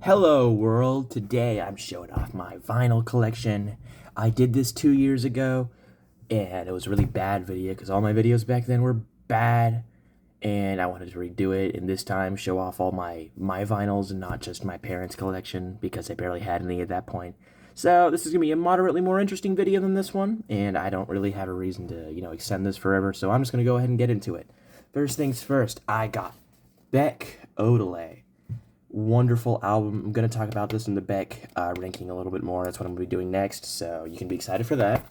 Hello world, today I'm showing off my vinyl collection. I did this 2 years ago and it was a really bad video because all my videos back then were bad and I wanted to redo it and this time show off all my vinyls and not just my parents' collection because I barely had any at that point. So this is going to be a moderately more interesting video than this one and I don't really have a reason to, extend this forever, so I'm just going to go ahead and get into it. First things first, I got Beck Odelay. Wonderful album. I'm going to talk about this in the Beck ranking a little bit more. That's what I'm going to be doing next, so you can be excited for that.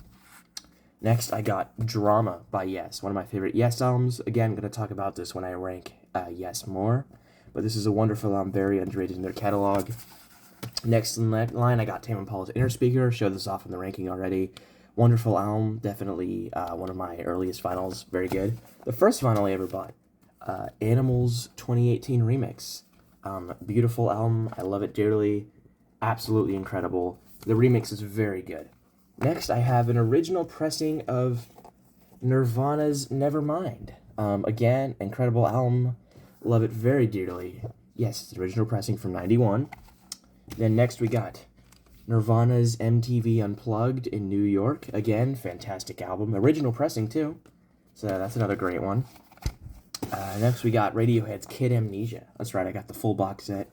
Next, I got Drama by Yes, one of my favorite Yes albums. Again, I'm going to talk about this when I rank Yes more, but this is a wonderful album, very underrated in their catalog. Next in that line, I got Tame Impala's Inner Speaker. Showed this off in the ranking already. Wonderful album, definitely one of my earliest vinyls, very good. The first vinyl I ever bought, Animals 2018 Remix. Beautiful album. I love it dearly. Absolutely incredible. The remix is very good. Next, I have an original pressing of Nirvana's Nevermind. Again, incredible album. Love it very dearly. Yes, it's the original pressing from '91. Then next we got Nirvana's MTV Unplugged in New York. Again, fantastic album. Original pressing too. So that's another great one. Next we got Radiohead's Kid Amnesia. That's right, I got the full box set.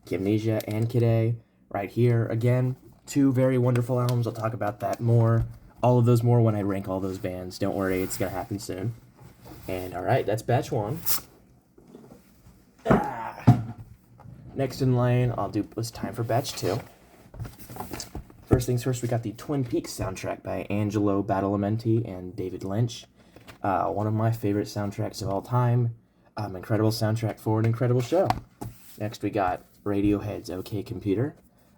Kid Amnesia and Kid A right here. Again, two very wonderful albums. I'll talk about that more. All of those more when I rank all those bands. Don't worry, it's going to happen soon. And alright, that's batch one. Next in line, it's time for batch two. First things first, we got the Twin Peaks soundtrack by Angelo Badalamenti and David Lynch. One of my favorite soundtracks of all time. Incredible soundtrack for an incredible show. Next we got Radiohead's OK Computer.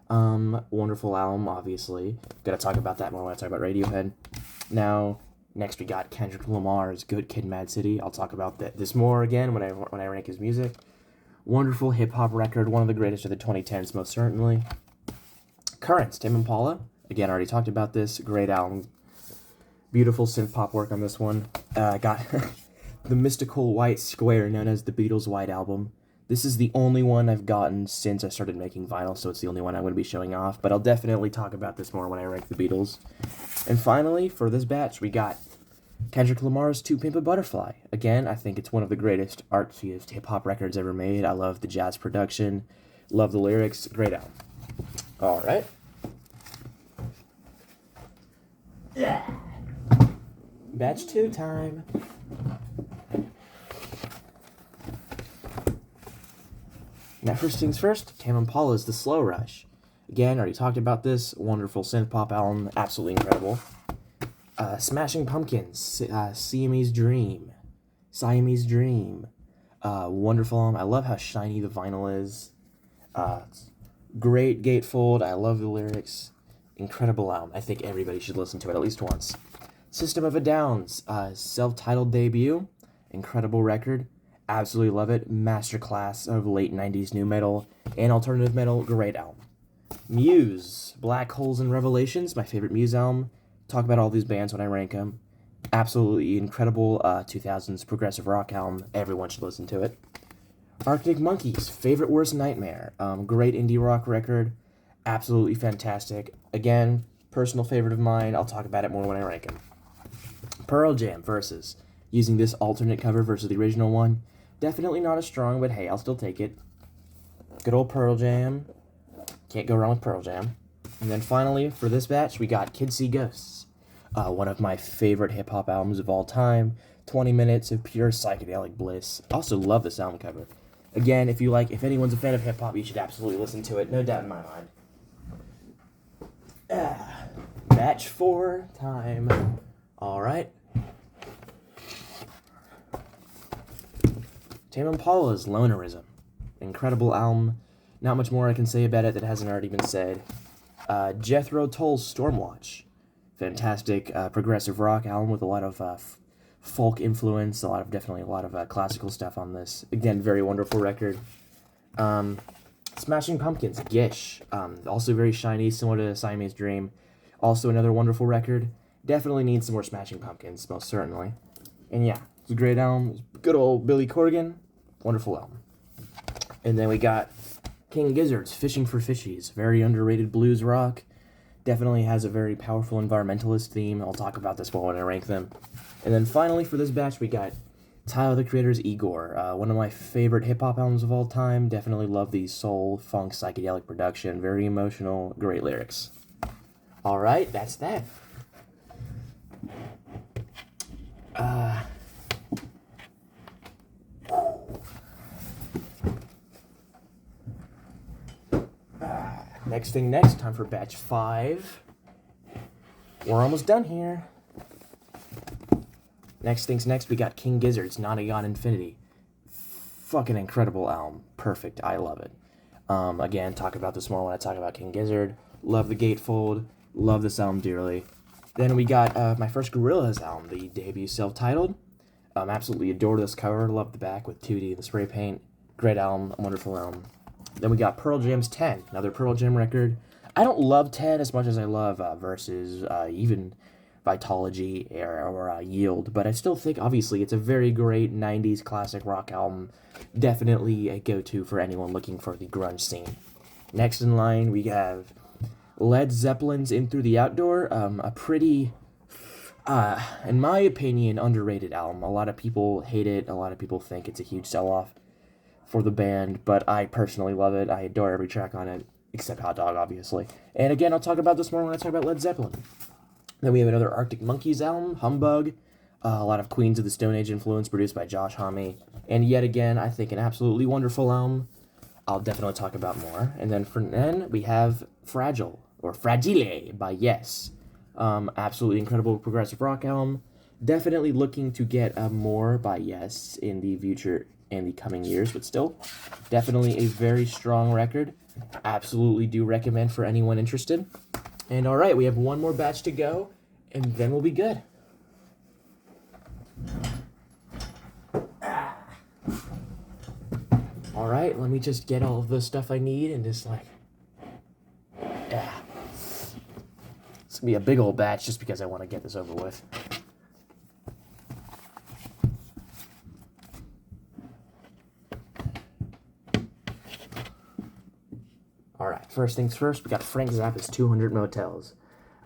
Wonderful album, obviously. Gotta talk about that more when I talk about Radiohead. Now, next we got Kendrick Lamar's Good Kid, Mad City. I'll talk about this more again when I rank his music. Wonderful hip-hop record, one of the greatest of the 2010s, most certainly. Currents, Tame Impala. Again, I already talked about this. Great album. Beautiful synth-pop work on this one. Got the mystical white square known as the Beatles' White Album. This is the only one I've gotten since I started making vinyl, so it's the only one I'm going to be showing off, but I'll definitely talk about this more when I rank the Beatles. And finally, for this batch, we got Kendrick Lamar's To Pimp a Butterfly. Again, I think it's one of the greatest artsiest hip-hop records ever made. I love the jazz production, love the lyrics, great album. Alright. Yeah. Batch 2 time. Now, first things first, Tame Impala's The Slow Rush. Again, already talked about this. Wonderful synth-pop album, absolutely incredible. Smashing Pumpkins, Siamese Dream. Wonderful album. I love how shiny the vinyl is. Great gatefold. I love the lyrics. Incredible album. I think everybody should listen to it at least once. System of a Down's self-titled debut. Incredible record. Absolutely love it. Masterclass of late 90s new metal and alternative metal. Great album. Muse, Black Holes and Revelations. My favorite Muse album. Talk about all these bands when I rank them. Absolutely incredible 2000s progressive rock album. Everyone should listen to it. Arctic Monkeys, Favorite Worst Nightmare. Great indie rock record. Absolutely fantastic. Again, personal favorite of mine. I'll talk about it more when I rank them. Pearl Jam versus, using this alternate cover versus the original one. Definitely not as strong, but hey, I'll still take it. Good old Pearl Jam. Can't go wrong with Pearl Jam. And then finally, for this batch, we got Kids See Ghosts. One of my favorite hip-hop albums of all time. 20 minutes of pure psychedelic bliss. Also love this album cover. Again, if anyone's a fan of hip-hop, you should absolutely listen to it. No doubt in my mind. Batch 4 time. Alright. Tame Impala's Lonerism. Incredible album. Not much more I can say about it that hasn't already been said. Jethro Tull's Stormwatch. Fantastic progressive rock album with a lot of folk influence, definitely a lot of classical stuff on this. Again, very wonderful record. Smashing Pumpkins, Gish. Also very shiny, similar to Siamese Dream. Also another wonderful record. Definitely needs some more Smashing Pumpkins, most certainly. And yeah, it's a great album. Good old Billy Corgan. Wonderful album. And then we got King Gizzard's Fishing for Fishies, very underrated blues rock. Definitely has a very powerful environmentalist theme. I'll talk about this more when I rank them. And then finally for this batch, we got Tyler, the Creator's Igor, one of my favorite hip-hop albums of all time. Definitely love the soul, funk, psychedelic production. Very emotional, great lyrics. All right, that's that. Next thing next, time for batch 5. We're almost done here. Next things next, we got King Gizzard's Naughty on Infinity. Fucking incredible album. Perfect. I love it. Again, talk about this more when I talk about King Gizzard. Love the gatefold. Love this album dearly. Then we got my first Gorillaz album, the debut self-titled. Absolutely adore this cover. Love the back with 2D and the spray paint. Great album. Wonderful album. Then we got Pearl Jam's 10, another Pearl Jam record. I don't love 10 as much as I love Versus, even Vitology or Yield, but I still think, obviously, it's a very great 90s classic rock album. Definitely a go-to for anyone looking for the grunge scene. Next in line, we have Led Zeppelin's In Through the Outdoor, a pretty, in my opinion, underrated album. A lot of people hate it. A lot of people think it's a huge sell-off for the band, but I personally love it. I adore every track on it, except Hot Dog, obviously. And again, I'll talk about this more when I talk about Led Zeppelin. Then we have another Arctic Monkeys album, Humbug. A lot of Queens of the Stone Age influence produced by Josh Homme. And yet again, I think an absolutely wonderful album. I'll definitely talk about more. And then we have Fragile, or Fragile by Yes. Absolutely incredible progressive rock album. Definitely looking to get more by Yes in the future and the coming years, but still, definitely a very strong record. Absolutely do recommend for anyone interested. And all right, we have one more batch to go, and then we'll be good. All right, let me just get all of the stuff I need and just yeah. It's gonna be a big old batch just because I want to get this over with. Alright, first things first, we got Frank Zappa's 200 Motels.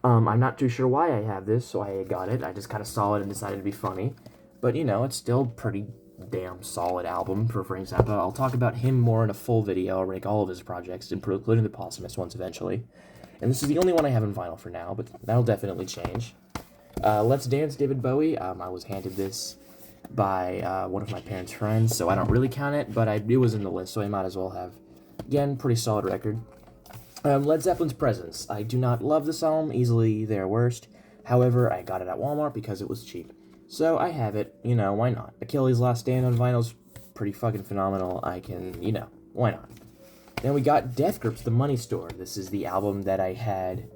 I'm not too sure why I have this, so I got it. I just kind of saw it and decided to be funny. But, you know, it's still pretty damn solid album for Frank Zappa. I'll talk about him more in a full video. I'll rank all of his projects, including the posthumous ones eventually. And this is the only one I have in vinyl for now, but that'll definitely change. Let's Dance, David Bowie. I was handed this by one of my parents' friends, so I don't really count it, but it was in the list, so I might as well have. Again, pretty solid record. Led Zeppelin's Presence. I do not love this album, easily their worst. However, I got it at Walmart because it was cheap. So I have it, you know, why not? Achilles' Last Stand on vinyl's pretty fucking phenomenal. I can, you know, why not? Then we got Death Grips, The Money Store. This is the album that I had,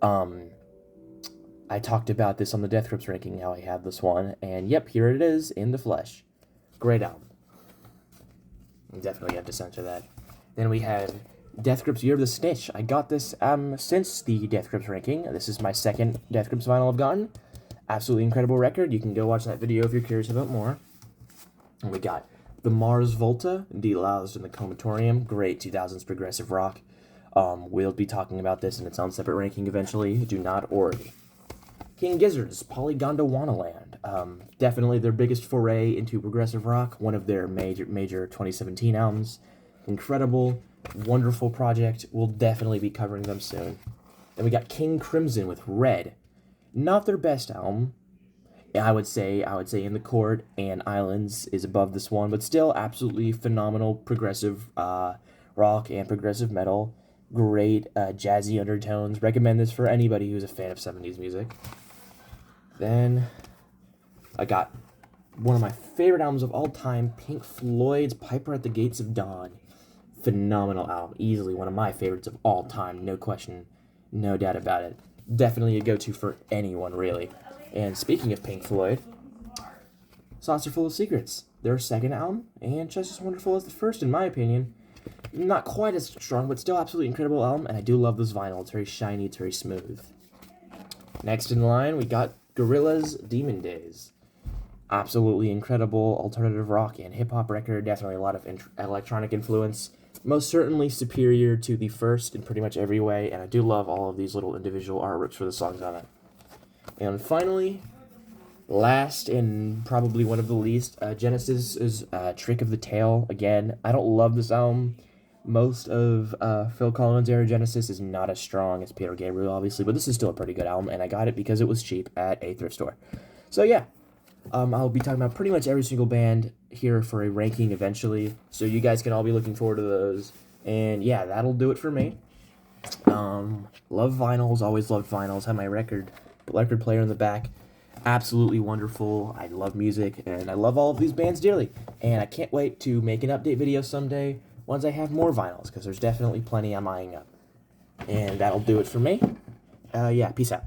I talked about this on the Death Grips ranking, how I had this one. And yep, here it is, in the flesh. Great album. Definitely have to censor that. Then we have Death Grips Year of the Snitch. I got this since the Death Grips ranking. This is my second Death Grips vinyl I've gotten. Absolutely incredible record. You can go watch that video if you're curious about more. And we got The Mars Volta, Deloused in the Comatorium. Great 2000s progressive rock. We'll be talking about this in its own separate ranking eventually. Do not worry. King Gizzard's Polygondowana Land. Definitely their biggest foray into progressive rock. One of their major 2017 albums. Incredible, wonderful project. We'll definitely be covering them soon. Then we got King Crimson with Red. Not their best album. I would say In the Court and Islands is above this one, but still absolutely phenomenal progressive rock and progressive metal. Great jazzy undertones. Recommend this for anybody who's a fan of 70s music. Then I got one of my favorite albums of all time, Pink Floyd's Piper at the Gates of Dawn. Phenomenal album. Easily one of my favorites of all time. No question. No doubt about it. Definitely a go-to for anyone, really. And speaking of Pink Floyd, Saucer Full of Secrets. Their second album, and just as wonderful as the first, in my opinion. Not quite as strong, but still absolutely incredible album, and I do love this vinyl. It's very shiny, it's very smooth. Next in line, we got Gorillaz Demon Days. Absolutely incredible alternative rock and hip-hop record. Definitely a lot of electronic influence. most certainly superior to the first in pretty much every way, and I do love all of these little individual artworks for the songs on it. And finally, last and probably one of the least, Genesis is Trick of the Tail. Again, I don't love this album. Most of Phil Collins' era Genesis is not as strong as Peter Gabriel, obviously, but this is still a pretty good album, and I got it because it was cheap at a thrift store. So yeah, I'll be talking about pretty much every single band here for a ranking eventually, so you guys can all be looking forward to those. And yeah, that'll do it for me. Love vinyls, always loved vinyls. Have my record player in the back. Absolutely wonderful. I love music, and I love all of these bands dearly. And I can't wait to make an update video someday once I have more vinyls, because there's definitely plenty I'm eyeing up. And that'll do it for me. Yeah, peace out.